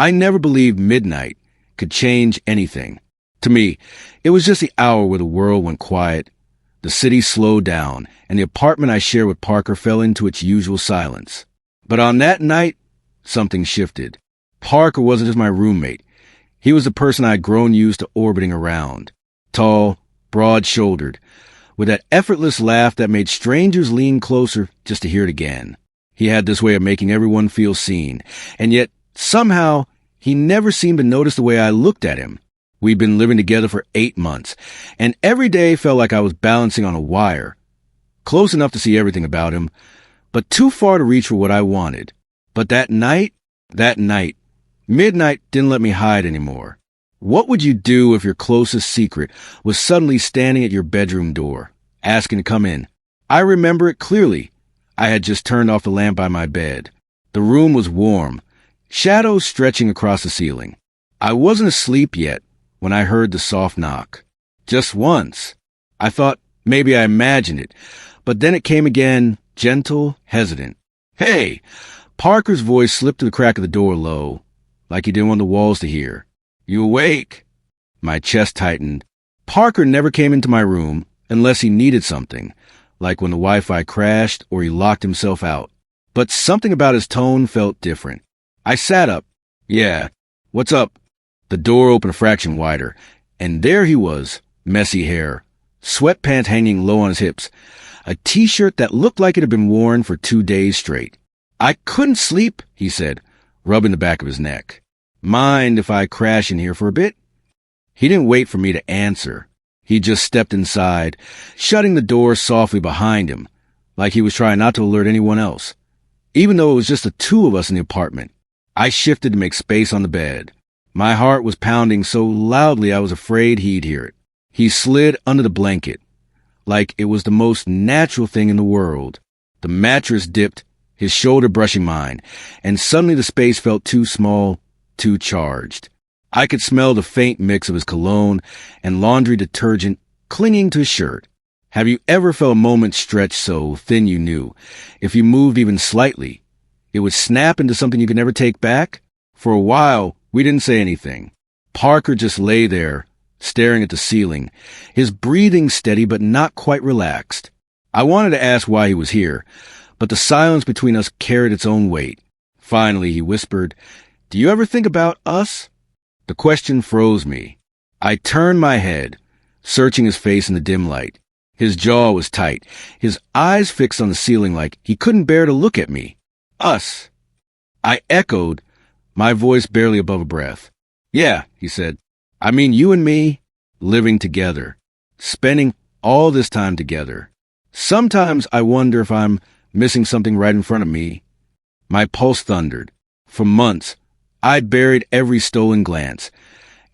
I never believed midnight could change anything. To me, it was just the hour where the world went quiet, the city slowed down, and the apartment I shared with Parker fell into its usual silence. But on that night, something shifted. Parker wasn't just my roommate. He was the person I had grown used to orbiting around. Tall, broad-shouldered, with that effortless laugh that made strangers lean closer just to hear it again. He had this way of making everyone feel seen, and yet, somehow, he never seemed to notice the way I looked at him. We'd been living together for 8 months, and every day felt like I was balancing on a wire. Close enough to see everything about him, but too far to reach for what I wanted. But that night, midnight didn't let me hide anymore. What would you do if your closest secret was suddenly standing at your bedroom door, asking to come in? I remember it clearly. I had just turned off the lamp by my bed. The room was warm, shadows stretching across the ceiling. I wasn't asleep yet when I heard the soft knock. Just once. I thought maybe I imagined it, but then it came again, gentle, hesitant. "Hey!" Parker's voice slipped through the crack of the door low, like he didn't want the walls to hear. "You awake?" My chest tightened. Parker never came into my room unless he needed something, like when the Wi-Fi crashed or he locked himself out. But something about his tone felt different. I sat up. "Yeah, what's up?" The door opened a fraction wider, and there he was, messy hair, sweatpants hanging low on his hips, a t-shirt that looked like it had been worn for 2 days straight. "I couldn't sleep," he said, rubbing the back of his neck. "Mind if I crash in here for a bit?" He didn't wait for me to answer. He just stepped inside, shutting the door softly behind him, like he was trying not to alert anyone else. Even though it was just the two of us in the apartment, I shifted to make space on the bed. My heart was pounding so loudly I was afraid he'd hear it. He slid under the blanket, like it was the most natural thing in the world. The mattress dipped, his shoulder brushing mine, and suddenly the space felt too small, too charged. I could smell the faint mix of his cologne and laundry detergent clinging to his shirt. Have you ever felt a moment stretch so thin you knew, if you moved even slightly, it would snap into something you could never take back? For a while, we didn't say anything. Parker just lay there, staring at the ceiling, his breathing steady but not quite relaxed. I wanted to ask why he was here, but the silence between us carried its own weight. Finally, he whispered, "Do you ever think about us?" The question froze me. I turned my head, searching his face in the dim light. His jaw was tight, his eyes fixed on the ceiling like he couldn't bear to look at me. "Us." I echoed, my voice barely above a breath. "Yeah," he said. "I mean you and me, living together, spending all this time together. Sometimes I wonder if I'm missing something right in front of me." My pulse thundered. For months, I'd buried every stolen glance,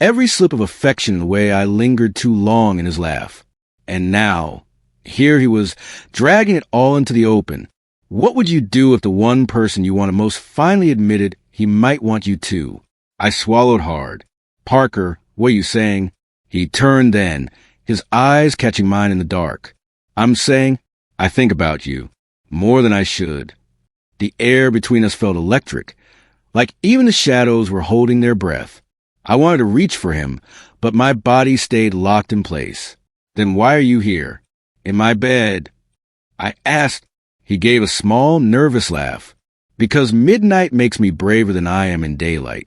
every slip of affection in the way I lingered too long in his laugh. And now, here he was, dragging it all into the open. What would you do if the one person you wanted most finally admitted he might want you to? I swallowed hard. "Parker, what are you saying?" He turned then, his eyes catching mine in the dark. "I'm saying, I think about you, more than I should." The air between us felt electric, like even the shadows were holding their breath. I wanted to reach for him, but my body stayed locked in place. "Then why are you here? In my bed?" I asked. He gave a small, nervous laugh. "Because midnight makes me braver than I am in daylight."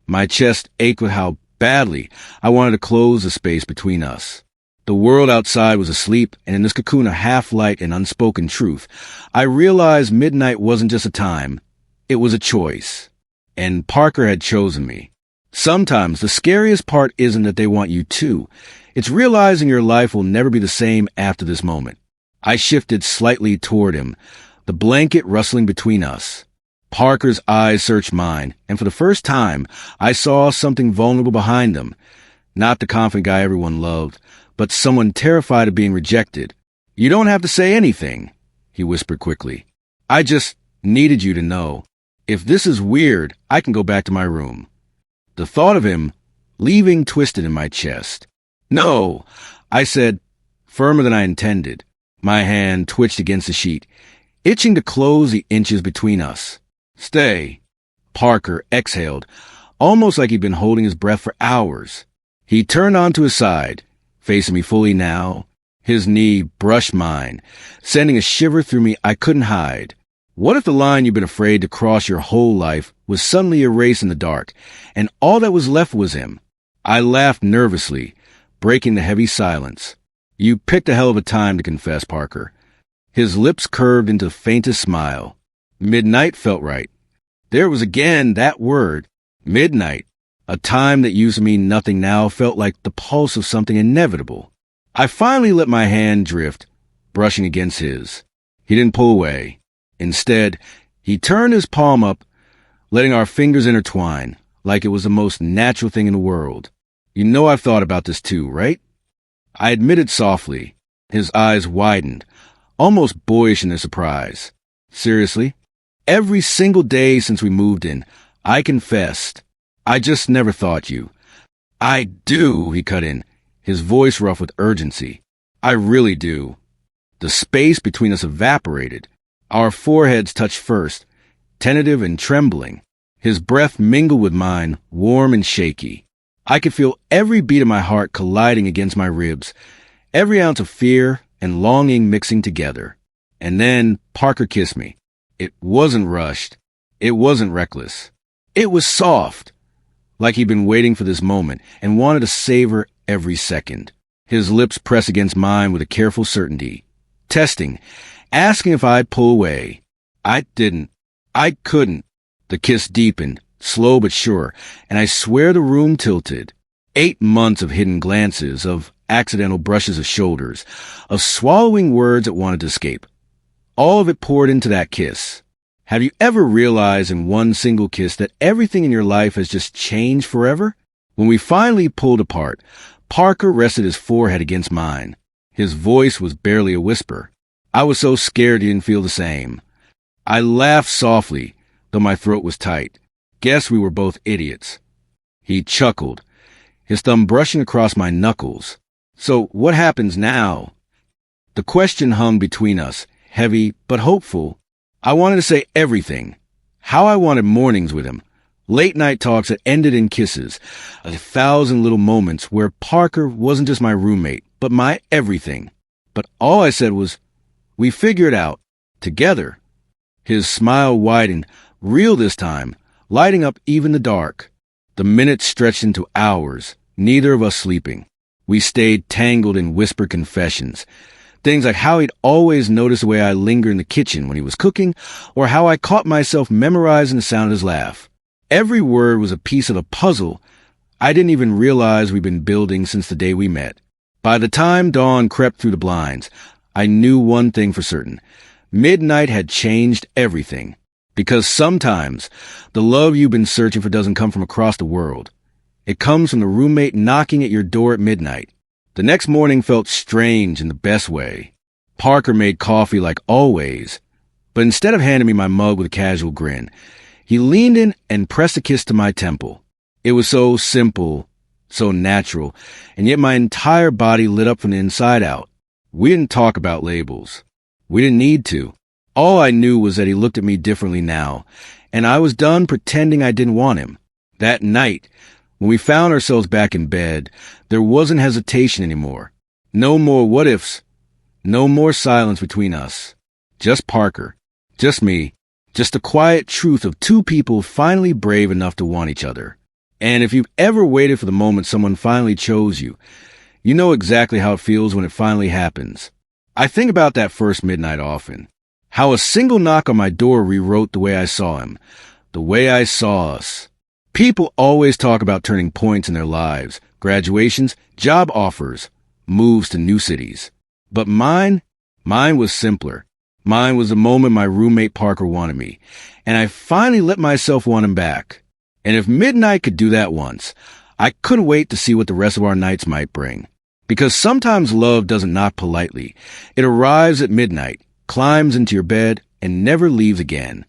My chest ached with how badly I wanted to close the space between us. The world outside was asleep, and in this cocoon of half-light and unspoken truth, I realized midnight wasn't just a time, it was a choice. And Parker had chosen me. Sometimes the scariest part isn't that they want you to, it's realizing your life will never be the same after this moment. I shifted slightly toward him, the blanket rustling between us. Parker's eyes searched mine, and for the first time, I saw something vulnerable behind them. Not the confident guy everyone loved, but someone terrified of being rejected. "You don't have to say anything," he whispered quickly. "I just needed you to know. If this is weird, I can go back to my room." The thought of him leaving twisted in my chest. "No," I said, firmer than I intended. My hand twitched against the sheet, itching to close the inches between us. "Stay." Parker exhaled, almost like he'd been holding his breath for hours. He turned onto his side, facing me fully now. His knee brushed mine, sending a shiver through me I couldn't hide. What if the line you've been afraid to cross your whole life was suddenly erased in the dark, and all that was left was him? I laughed nervously, breaking the heavy silence. You picked a hell of a time to confess, Parker. His lips curved into the faintest smile. Midnight felt right. There was again that word, midnight. A time that used to mean nothing now felt like the pulse of something inevitable. I finally let my hand drift, brushing against his. He didn't pull away. Instead, he turned his palm up, letting our fingers intertwine, like it was the most natural thing in the world. You know I've thought about this too, right? I admitted softly. His eyes widened, almost boyish in their surprise. Seriously? Every single day since we moved in, I confessed. I just never thought you. I do, he cut in, his voice rough with urgency. I really do. The space between us evaporated. Our foreheads touched first, tentative and trembling. His breath mingled with mine, warm and shaky. I could feel every beat of my heart colliding against my ribs, every ounce of fear and longing mixing together. And then Parker kissed me. It wasn't rushed. It wasn't reckless. It was soft, like he'd been waiting for this moment and wanted to savor every second. His lips pressed against mine with a careful certainty, testing, asking if I'd pull away. I didn't. I couldn't. The kiss deepened, slow but sure, and I swear the room tilted. 8 months of hidden glances, of accidental brushes of shoulders, of swallowing words that wanted to escape. All of it poured into that kiss. Have you ever realized in one single kiss that everything in your life has just changed forever? When we finally pulled apart, Parker rested his forehead against mine. His voice was barely a whisper. I was so scared he didn't feel the same. I laughed softly, though my throat was tight. Guess we were both idiots. He chuckled, his thumb brushing across my knuckles. So what happens now? The question hung between us, heavy but hopeful. I wanted to say everything. How I wanted mornings with him. Late night talks that ended in kisses. 1,000 little moments where Parker wasn't just my roommate, but my everything. But all I said was, we figure it out. Together. His smile widened, real this time, lighting up even the dark. The minutes stretched into hours, neither of us sleeping. We stayed tangled in whispered confessions. Things like how he'd always noticed the way I lingered in the kitchen when he was cooking, or how I caught myself memorizing the sound of his laugh. Every word was a piece of a puzzle I didn't even realize we'd been building since the day we met. By the time dawn crept through the blinds, I knew one thing for certain. Midnight had changed everything. Because sometimes the love you've been searching for doesn't come from across the world. It comes from the roommate knocking at your door at midnight. The next morning felt strange in the best way. Parker made coffee like always, but instead of handing me my mug with a casual grin, he leaned in and pressed a kiss to my temple. It was so simple, so natural, and yet my entire body lit up from the inside out. We didn't talk about labels. We didn't need to. All I knew was that he looked at me differently now, and I was done pretending I didn't want him. That night, when we found ourselves back in bed, there wasn't hesitation anymore. No more what-ifs. No more silence between us. Just Parker. Just me. Just the quiet truth of two people finally brave enough to want each other. And if you've ever waited for the moment someone finally chose you, you know exactly how it feels when it finally happens. I think about that first midnight often. How a single knock on my door rewrote the way I saw him. The way I saw us. People always talk about turning points in their lives, graduations, job offers, moves to new cities. But mine was simpler. Mine was the moment my roommate Parker wanted me, and I finally let myself want him back. And if midnight could do that once, I couldn't wait to see what the rest of our nights might bring. Because sometimes love doesn't knock politely. It arrives at midnight, climbs into your bed, and never leaves again.